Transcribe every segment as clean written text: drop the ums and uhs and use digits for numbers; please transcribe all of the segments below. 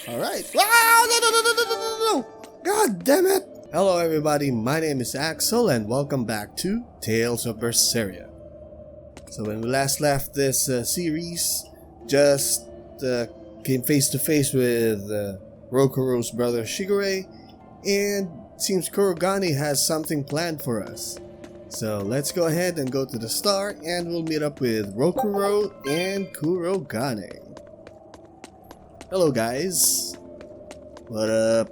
Alright. Wow! No! God damn it! Hello everybody, my name is Axel and welcome back to Tales of Berseria. So when we last left this series, just came face to face with Rokuro's brother Shigure, and it seems Kurogane has something planned for us. So let's go ahead and go to the start and we'll meet up with Rokuro and Kurogane. Hello guys. What up?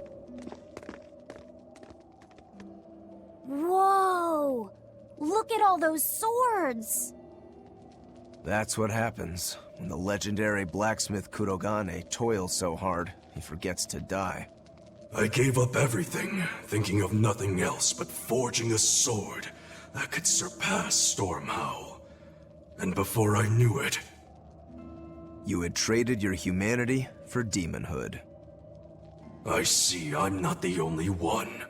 Whoa! Look at all those swords! That's what happens when the legendary blacksmith Kurogane toils so hard he forgets to die. I gave up everything, thinking of nothing else but forging a sword that could surpass Stormhowl. And before I knew it... You had traded your humanity for demonhood. I see I'm not the only one.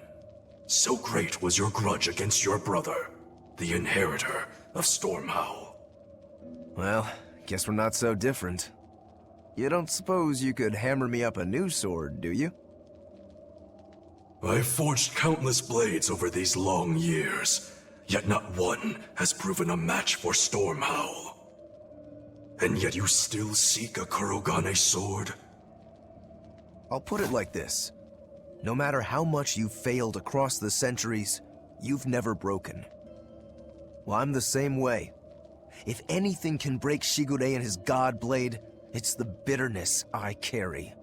So great was your grudge against your brother, the inheritor of Stormhowl. Well, guess we're not so different. You don't suppose you could hammer me up a new sword, do you? I've forged countless blades over these long years, yet not one has proven a match for Stormhowl. And yet you still seek a Kurogane sword? I'll put it like this. No matter how much you've failed across the centuries, you've never broken. Well, I'm the same way. If anything can break Shigure and his god blade, it's the bitterness I carry.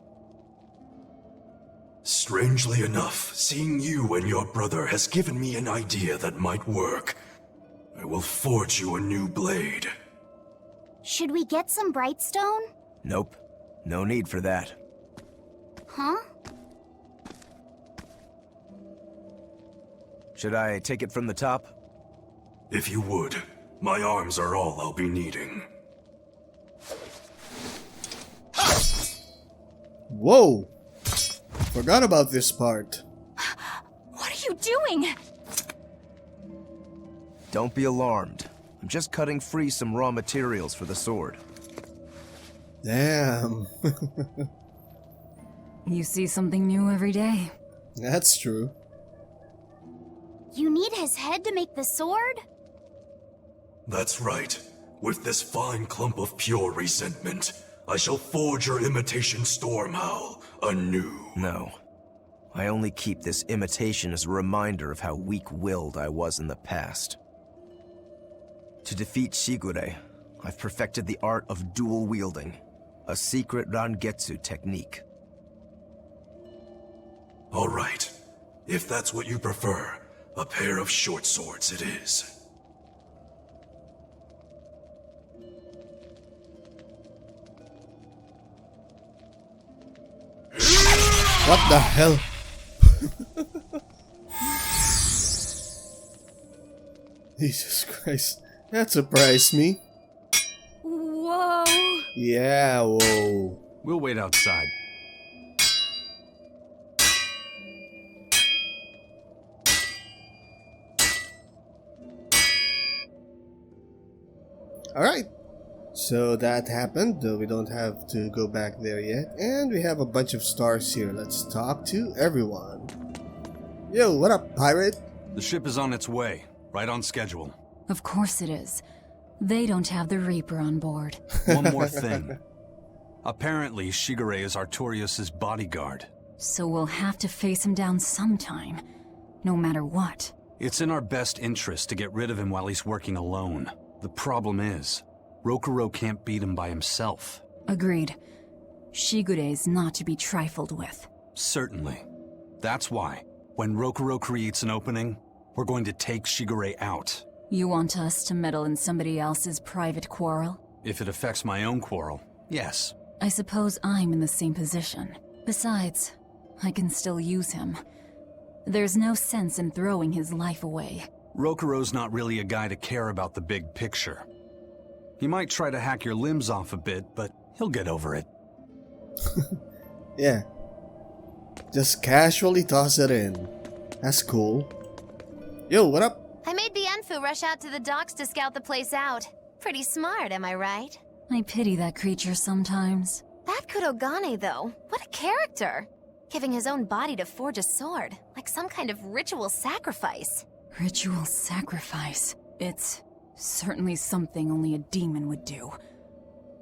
Strangely enough, seeing you and your brother has given me an idea that might work. I will forge you a new blade. Should we get some Brightstone? Nope. No need for that. Huh? Should I take it from the top? If you would. My arms are all I'll be needing. Whoa! Forgot about this part. What are you doing? Don't be alarmed. I'm just cutting free some raw materials for the sword. Damn. You see something new every day. That's true. You need his head to make the sword? That's right. With this fine clump of pure resentment, I shall forge your imitation Stormhowl anew. No. I only keep this imitation as a reminder of how weak-willed I was in the past. To defeat Shigure, I've perfected the art of dual wielding, a secret Rangetsu technique. All right. If that's what you prefer, a pair of short swords it is. What the hell? Jesus Christ. That surprised me. Whoa! Yeah, whoa. We'll wait outside. Alright. So that happened, though we don't have to go back there yet. And we have a bunch of stars here. Let's talk to everyone. Yo, what up, pirate? The ship is on its way, right on schedule. Of course it is. They don't have the Reaper on board. One more thing. Apparently, Shigure is Artorius' bodyguard. So we'll have to face him down sometime, no matter what. It's in our best interest to get rid of him while he's working alone. The problem is, Rokuro can't beat him by himself. Agreed. Shigure is not to be trifled with. Certainly. That's why, when Rokuro creates an opening, we're going to take Shigure out. You want us to meddle in somebody else's private quarrel? If it affects my own quarrel, yes. I suppose I'm in the same position. Besides, I can still use him. There's no sense in throwing his life away. Rokuro's not really a guy to care about the big picture. He might try to hack your limbs off a bit, but he'll get over it. Yeah. Just casually toss it in. That's cool. Yo, what up? I made Bienfu rush out to the docks to scout the place out. Pretty smart, am I right? I pity that creature sometimes. That Kurogane, though, what a character! Giving his own body to forge a sword, like some kind of ritual sacrifice. Ritual sacrifice. It's certainly something only a demon would do.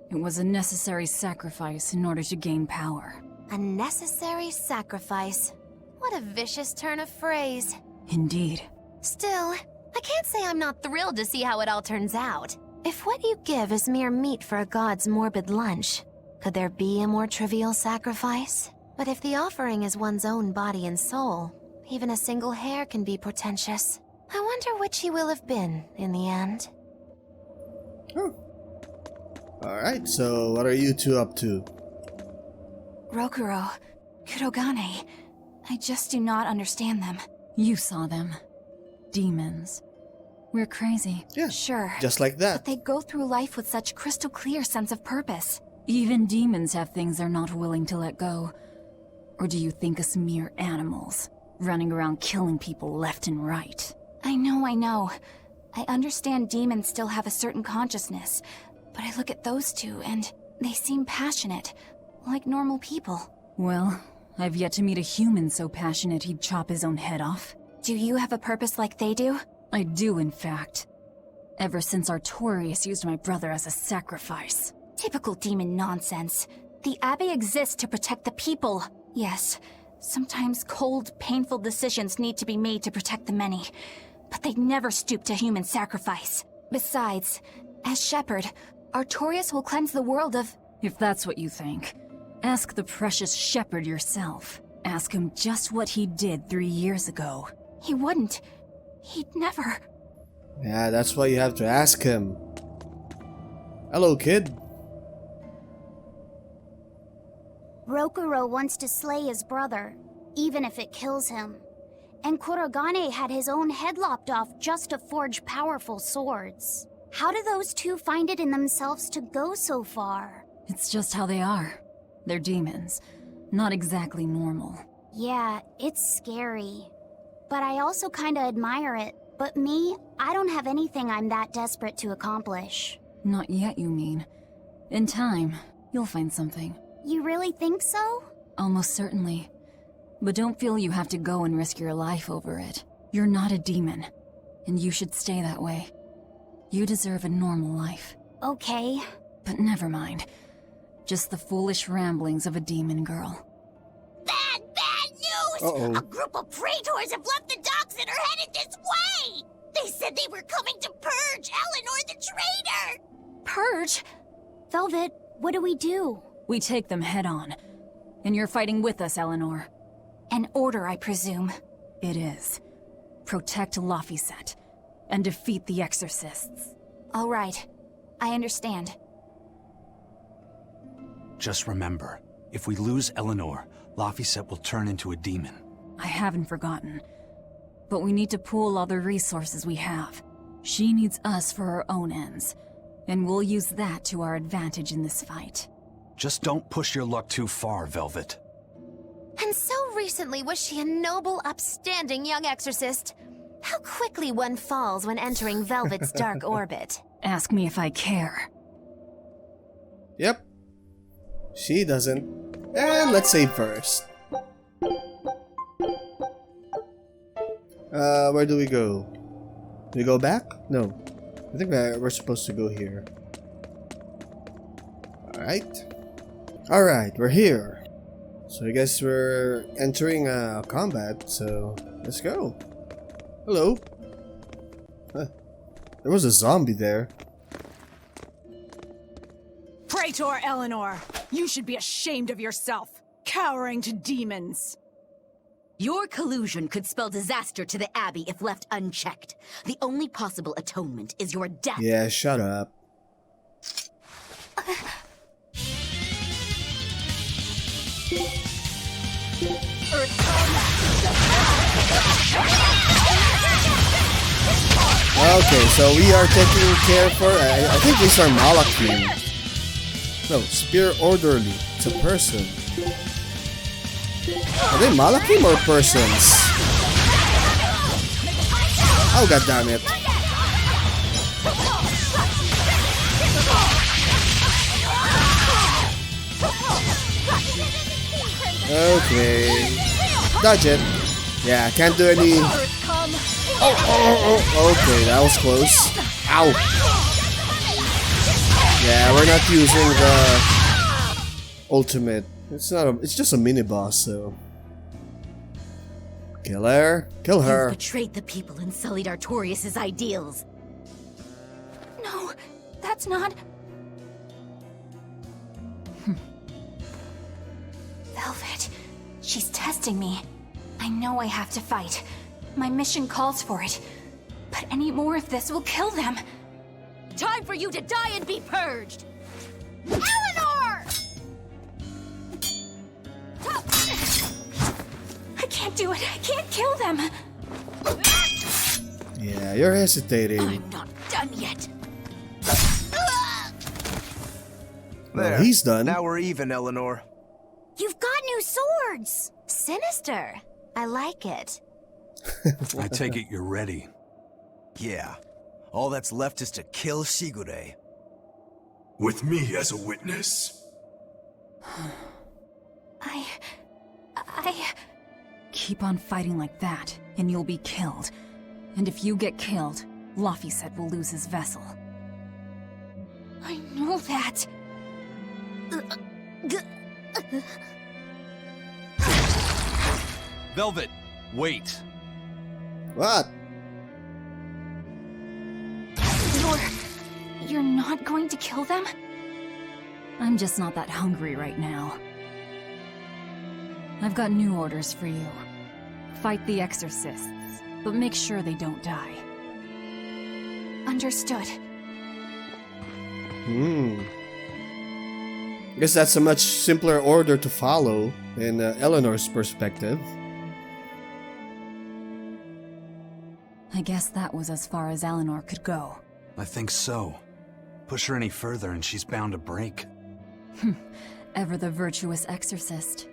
It was a necessary sacrifice in order to gain power. A necessary sacrifice. What a vicious turn of phrase. Indeed. Still, I can't say I'm not thrilled to see how it all turns out. If what you give is mere meat for a god's morbid lunch, could there be a more trivial sacrifice? But if the offering is one's own body and soul, even a single hair can be portentous. I wonder which he will have been in the end. Oh. Alright, so what are you two up to? Rokuro, Kurogane, I just do not understand them. You saw them. Demons. We're crazy. Yeah, Sure, just like that. but they go through life with such crystal clear sense of purpose. Even demons have things they're not willing to let go. Or do you think us mere animals, running around killing people left and right? I know. I understand demons still have a certain consciousness, but I look at those two and they seem passionate, like normal people. Well, I've yet to meet a human so passionate he'd chop his own head off. Do you have a purpose like they do? I do, in fact. Ever since Artorius used my brother as a sacrifice. Typical demon nonsense. The Abbey exists to protect the people. Yes, sometimes cold, painful decisions need to be made to protect the many, but they never stoop to human sacrifice. Besides, as shepherd, Artorius will cleanse the world of... If that's what you think, ask the precious shepherd yourself. Ask him just what he did 3 years ago. He wouldn't. He'd never... Yeah, that's why you have to ask him. Hello, kid. Rokuro wants to slay his brother, even if it kills him. And Kurogane had his own head lopped off just to forge powerful swords. How do those two find it in themselves to go so far? It's just how they are. They're demons. Not exactly normal. Yeah, it's scary. But I also kinda admire it. But me, I don't have anything I'm that desperate to accomplish. Not yet, you mean. In time, you'll find something. You really think so? Almost certainly. But don't feel you have to go and risk your life over it. You're not a demon, and you should stay that way. You deserve a normal life. Okay. But never mind. Just the foolish ramblings of a demon girl. Bad news! Uh-oh. A group of praetors have left the docks and are headed this way! They said they were coming to purge Eleanor the traitor! Purge? Velvet, what do we do? We take them head on. And you're fighting with us, Eleanor. An order, I presume. It is. Protect Laphicet. And defeat the exorcists. All right. I understand. Just remember, if we lose Eleanor, Laphicet will turn into a demon. I haven't forgotten. But we need to pool all the resources we have. She needs us for her own ends. And we'll use that to our advantage in this fight. Just don't push your luck too far, Velvet. And so recently was she a noble, upstanding young exorcist. How quickly one falls when entering Velvet's dark orbit. Ask me if I care. Yep. She doesn't. And let's save first. Where do we go? Do we go back? No. I think we're supposed to go here. Alright. Alright, we're here. So I guess we're entering combat, so let's go. Hello. Huh. There was a zombie there. Praetor Eleanor, you should be ashamed of yourself, cowering to demons. Your collusion could spell disaster to the Abbey if left unchecked. The only possible atonement is your death. Yeah, shut up. Okay, so we are taking care for. I think these are Malakim. No, Spear Orderly. It's a person. Are they Malakim or persons? Oh, god damn it. Okay. Dodge it. Yeah, can't do any... Oh, okay, that was close. Ow. Yeah, we're not using the ultimate. It's just a mini boss, so... Kill her. Kill her. You've betrayed the people and sullied Artorias' ideals. No, that's not... Velvet, she's testing me. I know I have to fight. My mission calls for it. But any more of this will kill them. Time for you to die and be purged! Eleanor! I can't do it. I can't kill them. Yeah, you're hesitating. I'm not done yet. Well, he's done. Now we're even, Eleanor. You've got new swords! Sinister. I like it. I take it you're ready. Yeah. All that's left is to kill Shigure. With me as a witness. I... Keep on fighting like that, and you'll be killed. And if you get killed, Laphicet will lose his vessel. I know that. Velvet, wait. What? You're not going to kill them? I'm just not that hungry right now. I've got new orders for you. Fight the exorcists, but make sure they don't die. Understood. Guess that's a much simpler order to follow in Eleanor's perspective. I guess that was as far as Eleanor could go. I think so. Push her any further and she's bound to break. Ever the virtuous exorcist.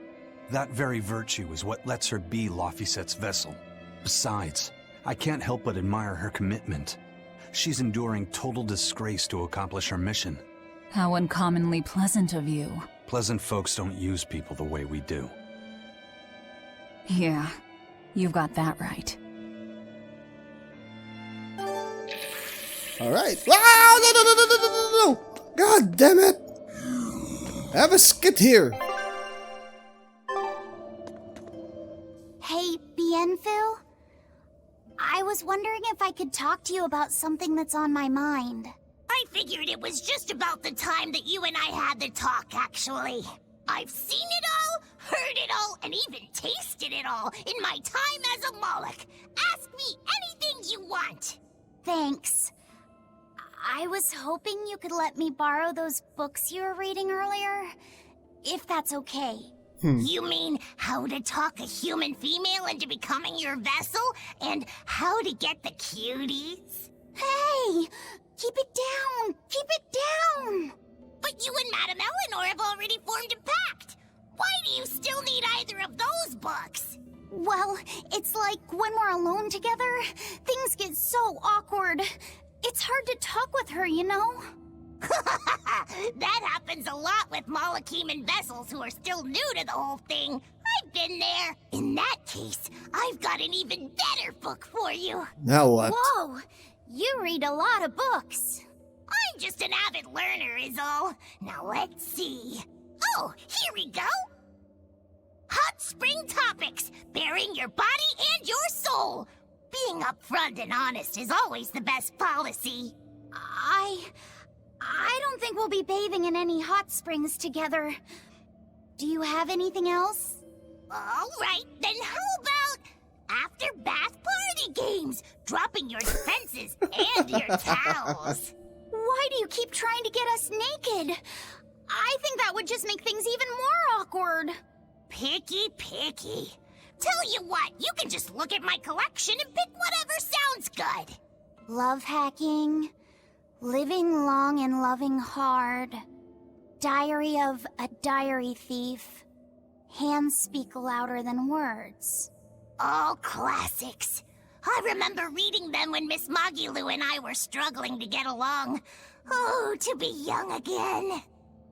That very virtue is what lets her be Laphicet's vessel. Besides, I can't help but admire her commitment. She's enduring total disgrace to accomplish her mission. How uncommonly pleasant of you. Pleasant folks don't use people the way we do. Yeah, you've got that right. Alright. Ah, no! God damn it! I have a skit here. Hey, Bienfil? I was wondering if I could talk to you about something that's on my mind. I figured it was just about the time that you and I had the talk, actually. I've seen it all, heard it all, and even tasted it all in my time as a Moloch. Ask me anything you want. Thanks. I was hoping you could let me borrow those books you were reading earlier, if that's okay. You mean how to talk a human female into becoming your vessel, and how to get the cuties? Hey! Keep it down! Keep it down! But you and Madame Eleanor have already formed a pact. Why do you still need either of those books? Well, it's like when we're alone together, things get so awkward. It's hard to talk with her, you know? That happens a lot with Molocheman vessels who are still new to the whole thing. I've been there. In that case, I've got an even better book for you. Now what? Whoa! You read a lot of books. I'm just an avid learner is all. Now let's see. Oh, here we go. Hot Spring Topics, Bearing Your Body and Your Soul. Being upfront and honest is always the best policy. I don't think we'll be bathing in any hot springs together. Do you have anything else? All right, then how about after bath party games? Dropping your defenses and your towels. Why do you keep trying to get us naked? I think that would just make things even more awkward. Picky. Tell you what, you can just look at my collection and pick whatever sounds good. Love hacking, living long and loving hard, diary of a diary thief, hands speak louder than words. All classics. I remember reading them when Miss Magilu and I were struggling to get along. Oh, to be young again.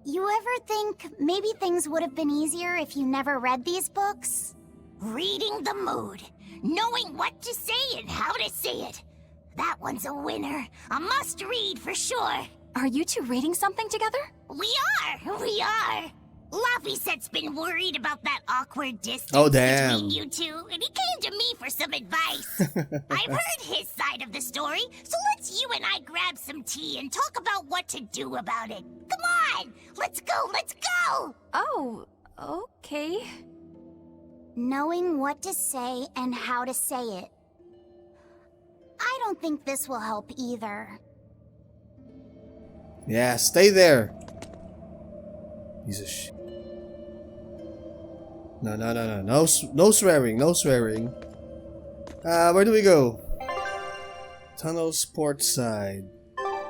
You ever think maybe things would have been easier if you never read these books? Reading the mood. Knowing what to say and how to say it. That one's a winner. A must-read for sure. Are you two reading something together? We are. Laffysette's been worried about that awkward distance Oh, damn. between you two, and he came to me for some advice. I've heard his side of the story, so let's you and I grab some tea and talk about what to do about it. Come on! Let's go! Oh, okay. Knowing what to say and how to say it. I don't think this will help either. Yeah, stay there. Piece of shit. No. No swearing. Where do we go? Tunnel sport side.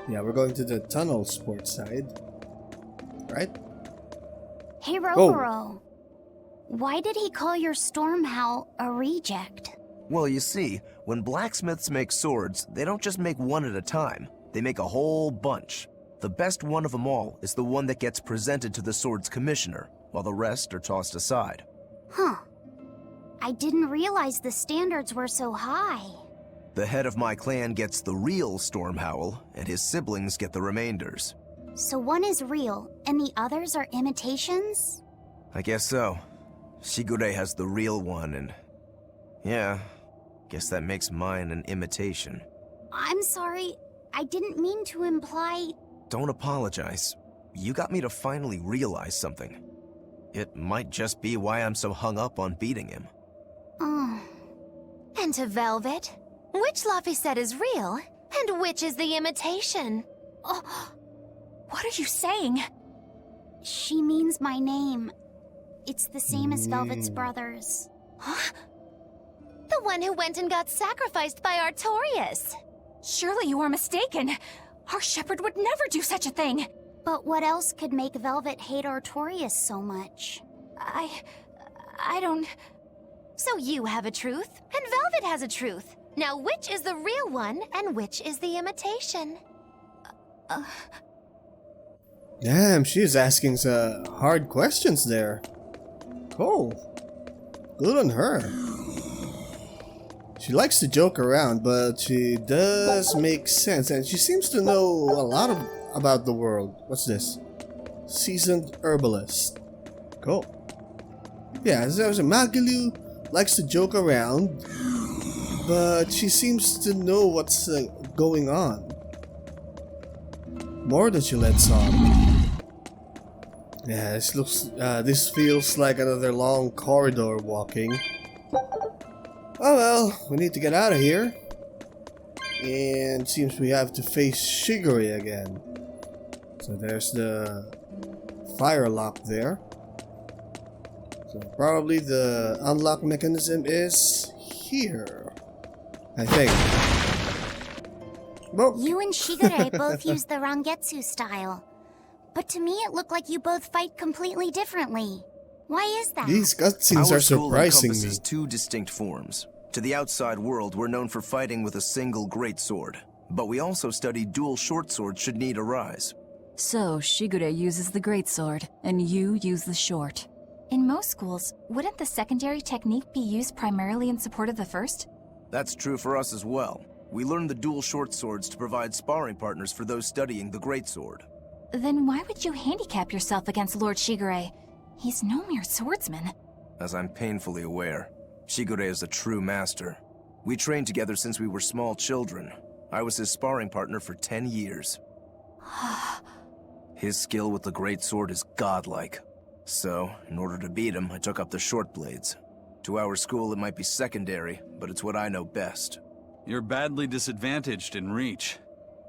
Yeah, we're going to the tunnel sport side. Right? Hey, Rokuro. Why did he call your storm howl a reject? Well, you see, when blacksmiths make swords, they don't just make one at a time. They make a whole bunch. The best one of them all is the one that gets presented to the sword's commissioner, while the rest are tossed aside. Huh. I didn't realize the standards were so high. The head of my clan gets the real storm howl, and his siblings get the remainders. So one is real, and the others are imitations? I guess so. Shigure has the real one, and... yeah, guess that makes mine an imitation. I'm sorry, I didn't mean to imply... Don't apologize. You got me to finally realize something. It might just be why I'm so hung up on beating him. Oh. And to Velvet, which Laffyset is real, and which is the imitation? Oh, what are you saying? She means my name. It's the same as Velvet's brothers. Huh? The one who went and got sacrificed by Artorias. Surely you are mistaken. Our shepherd would never do such a thing. But what else could make Velvet hate Artorias so much? I don't... So you have a truth, and Velvet has a truth. Now which is the real one, and which is the imitation? Damn, she's asking some hard questions there. Oh, good on her. She likes to joke around, but she does make sense, and she seems to know a lot about the world. What's this? Seasoned herbalist. Cool. Yeah, there's a Magalu likes to joke around, but she seems to know what's going on. More than she lets on. Yeah, this feels like another long corridor walking. Oh well, we need to get out of here. And seems we have to face Shigure again. So there's the fire lock there. So probably the unlock mechanism is here, I think. Well, You and Shigure both use the Rangetsu style. But to me it looked like you both fight completely differently. Why is that? these cutscenes Our are school surprising me. encompasses two distinct forms. To the outside world, we're known for fighting with a single greatsword. But we also study dual short swords should need arise. So, Shigure uses the greatsword, and you use the short. In most schools, wouldn't the secondary technique be used primarily in support of the first? That's true for us as well. We learn the dual short swords to provide sparring partners for those studying the greatsword. Then why would you handicap yourself against Lord Shigure? He's no mere swordsman. As I'm painfully aware, Shigure is a true master. We trained together since we were small children. I was his sparring partner for 10 years. His skill with the greatsword is godlike. So, in order to beat him, I took up the short blades. To our school, it might be secondary, but it's what I know best. You're badly disadvantaged in reach.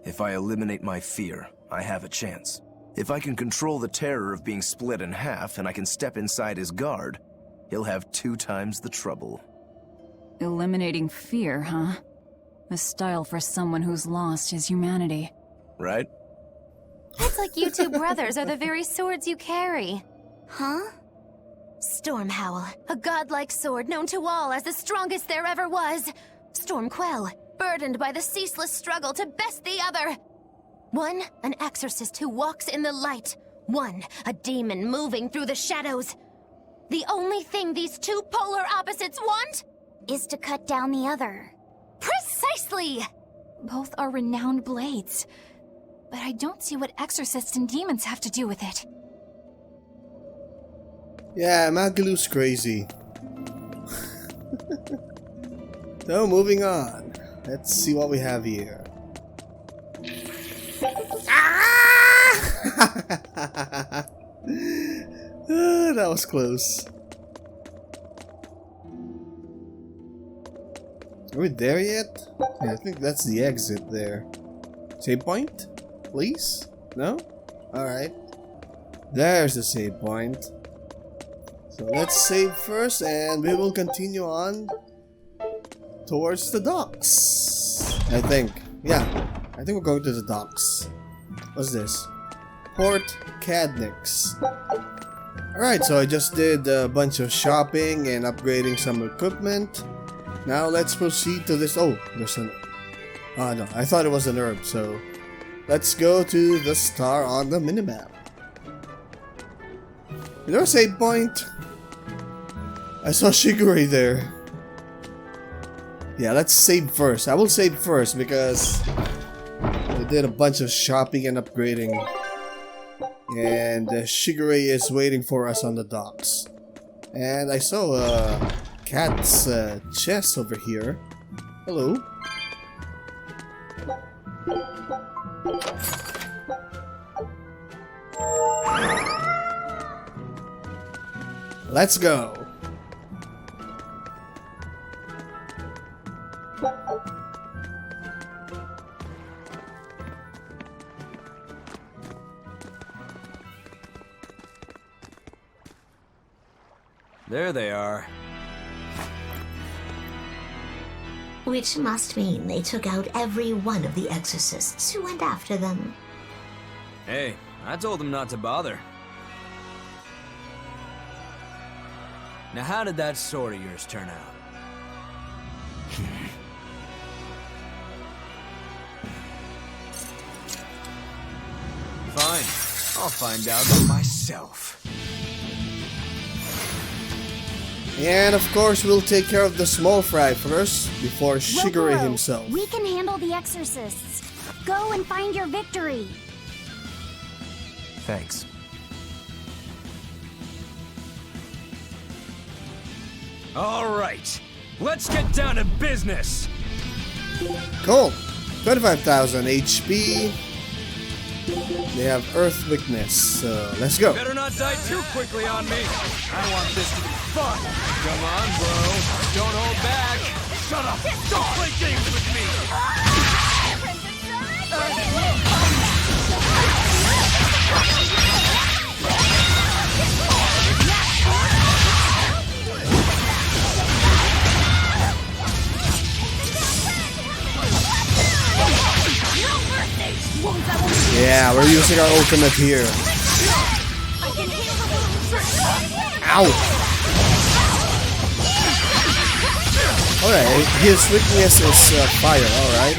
If I eliminate my fear, I have a chance. If I can control the terror of being split in half and I can step inside his guard, he'll have 2 times the trouble. Eliminating fear, huh? A style for someone who's lost his humanity. Right? It's like you two brothers are the very swords you carry. Huh? Storm Howl, a godlike sword known to all as the strongest there ever was. Storm Quell, burdened by the ceaseless struggle to best the other. One, an exorcist who walks in the light. One, a demon moving through the shadows. The only thing these two polar opposites want Is to cut down the other. Precisely! Both are renowned blades. But I don't see what exorcists and demons have to do with it. Yeah, Magalu's crazy. So, moving on. Let's see what we have here. That was close. Are we there yet? Yeah, I think that's the exit there. Save point? Please? No? Alright. There's the save point. So let's save first and we will continue on towards the docks. I think. Yeah. I think we're going to the docks. What's this? Port Cadnix. Alright, so I just did a bunch of shopping and upgrading some equipment. Now let's proceed to this. Oh, there's an... Oh no, I thought it was an herb, so... Let's go to the star on the minimap. Is there a save point? I saw Shigure there. Yeah, let's save first. I will save first because we did a bunch of shopping and upgrading. And Shigure is waiting for us on the docks. And I saw a cat's chest over here. Hello. Let's go. There they are. Which must mean they took out every one of the exorcists who went after them. Hey, I told them not to bother. Now how did that sword of yours turn out? Fine, I'll find out for myself. And of course, we'll take care of the small fry first, before Shigure Rokuro, himself. We can handle the exorcists. Go and find your victory. Thanks. All right, let's get down to business. Cool. 25,000 HP. They have Earth Weakness, so let's go. Better not die too quickly on me. I want this to be fun. Come on, bro. Don't hold back. Shut up. Don't play games with me. Yeah, we're using our ultimate here. Ow! Alright, his weakness is fire, alright.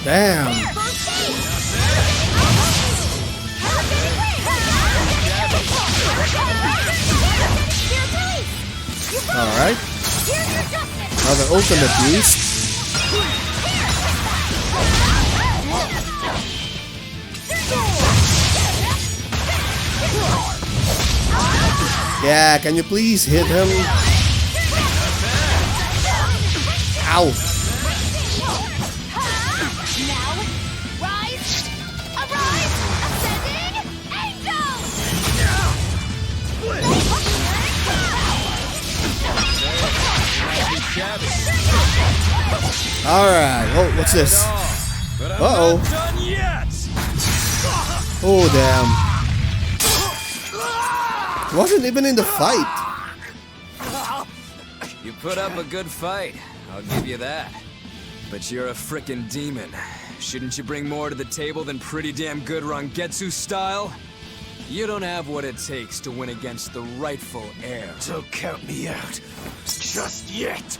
Damn! Alright. Another ultimate beast. Yeah, can you please hit him? Ow! Alright, oh, what's this? Uh-oh. Oh, damn. Wasn't even in the fight. You put up a good fight, I'll give you that. But you're a frickin' demon. Shouldn't you bring more to the table than pretty damn good Rangetsu style? You don't have what it takes to win against the rightful heir. Don't count me out. Just yet.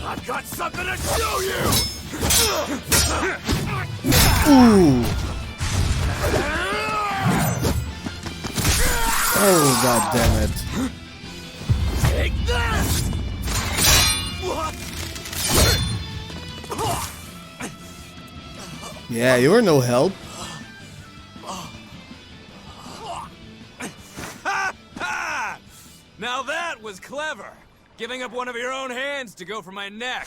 I've got something to show you! Ooh. Oh, god damn it. Take this! Yeah, you were no help. Now that was clever! Giving up one of your own hands to go for my neck.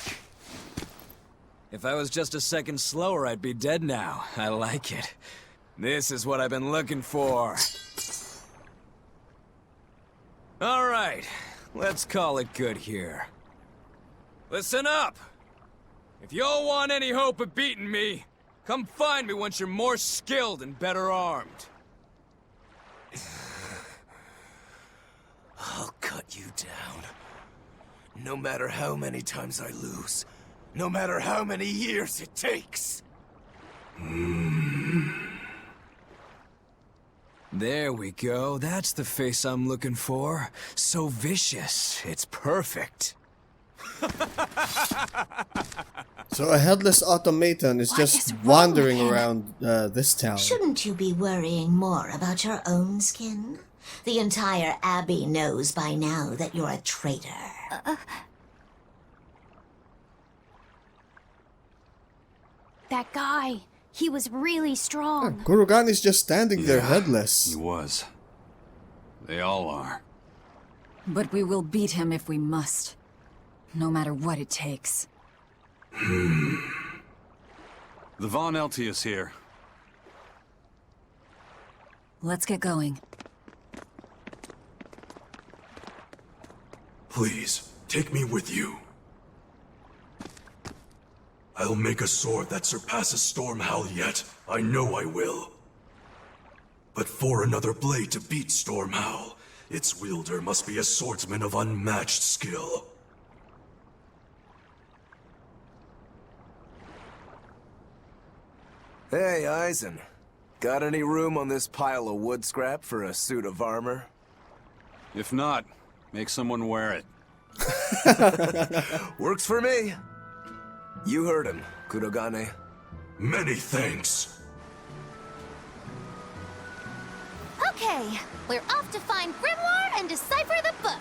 If I was just a second slower, I'd be dead now. I like it. This is what I've been looking for. Alright, let's call it good here. Listen up! If y'all want any hope of beating me, come find me once you're more skilled and better armed. I'll cut you down. No matter how many times I lose. No matter how many years it takes. There we go. That's the face I'm looking for. So vicious. It's perfect. So a headless automaton is just wandering around this town. Shouldn't you be worrying more about your own skin? The entire Abbey knows by now that you're a traitor. That guy, he was really strong. Kurogane's just standing there headless. He was. They all are. But we will beat him if we must. No matter what it takes. The Von Eltius here. Let's get going. Please, take me with you. I'll make a sword that surpasses Stormhowl yet. I know I will. But for another blade to beat Stormhowl, its wielder must be a swordsman of unmatched skill. Hey, Eisen. Got any room on this pile of wood scrap for a suit of armor? If not, make someone wear it. Works for me. You heard him, Kurogane. Many thanks. Okay, we're off to find Grimoire and decipher the book.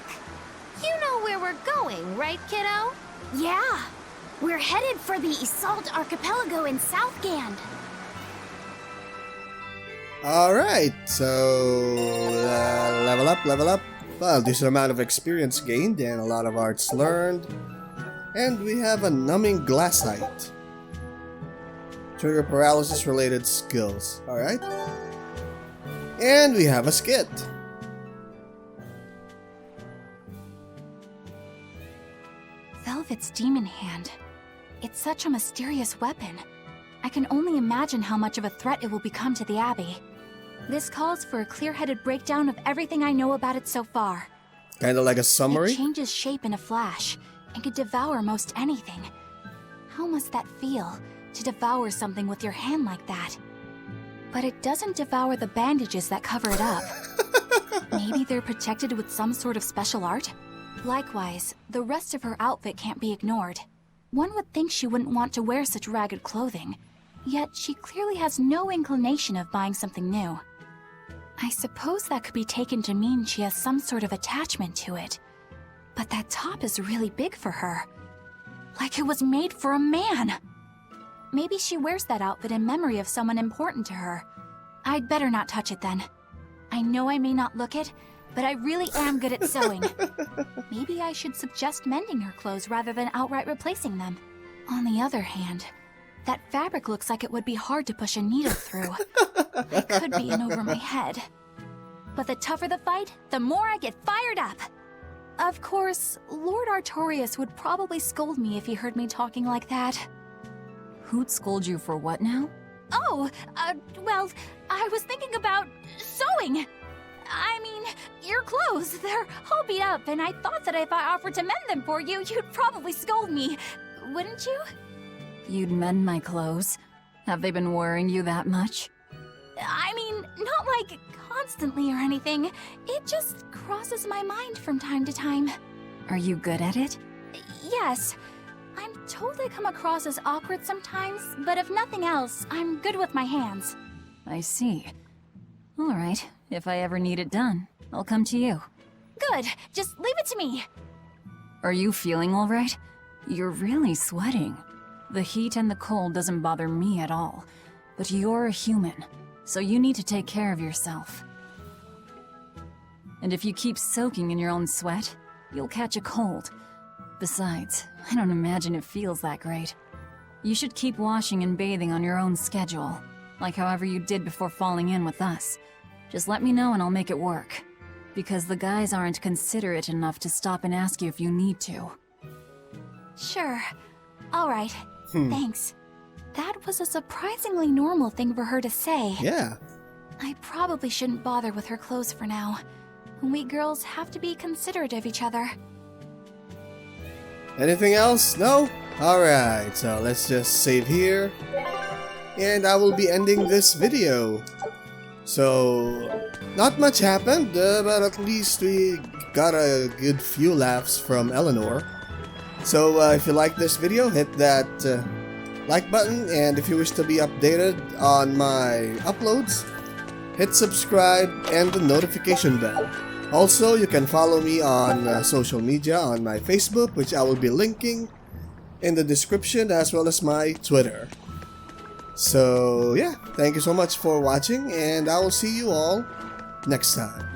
You know where we're going, right, kiddo? Yeah, we're headed for the Assault Archipelago in Southgand. Alright, so level up. Well, decent amount of experience gained and a lot of arts learned. And we have a numbing glassite. Trigger paralysis related skills. Alright. And we have a skit. Velvet's demon hand. It's such a mysterious weapon. I can only imagine how much of a threat it will become to the Abbey. This calls for a clear-headed breakdown of everything I know about it so far. Kinda like a summary? It changes shape in a flash, and could devour most anything. How must that feel, to devour something with your hand like that? But it doesn't devour the bandages that cover it up. Maybe they're protected with some sort of special art? Likewise, the rest of her outfit can't be ignored. One would think she wouldn't want to wear such ragged clothing, yet she clearly has no inclination of buying something new. I suppose that could be taken to mean she has some sort of attachment to it. But that top is really big for her. Like it was made for a man. Maybe she wears that outfit in memory of someone important to her. I'd better not touch it then. I know I may not look it, but I really am good at sewing. Maybe I should suggest mending her clothes rather than outright replacing them. On the other hand, that fabric looks like it would be hard to push a needle through. I could be in over my head. But the tougher the fight, the more I get fired up. Of course, Lord Artorias would probably scold me if he heard me talking like that. Who'd scold you for what now? Oh, well, I was thinking about sewing. I mean, your clothes, they're all beat up, and I thought that if I offered to mend them for you, you'd probably scold me. Wouldn't you? You'd mend my clothes? Have they been worrying you that much? I mean, not like constantly or anything. It just crosses my mind from time to time. Are you good at it? Yes. I'm told I come across as awkward sometimes, but if nothing else, I'm good with my hands. I see. Alright, if I ever need it done, I'll come to you. Good, just leave it to me. Are you feeling alright? You're really sweating. The heat and the cold doesn't bother me at all. But you're a human, so you need to take care of yourself. And if you keep soaking in your own sweat, you'll catch a cold. Besides, I don't imagine it feels that great. You should keep washing and bathing on your own schedule, like however you did before falling in with us. Just let me know and I'll make it work. Because the guys aren't considerate enough to stop and ask you if you need to. Sure. Alright. Thanks. That was a surprisingly normal thing for her to say. Yeah. I probably shouldn't bother with her clothes for now. We girls have to be considerate of each other. Anything else? No? Alright, so let's just save here. And I will be ending this video. So, not much happened, but at least we got a good few laughs from Eleanor. So, if you like this video, hit that like button, and if you wish to be updated on my uploads, hit subscribe and the notification bell. Also, you can follow me on social media on my Facebook, which I will be linking in the description, as well as my Twitter. So yeah, thank you so much for watching, and I will see you all next time.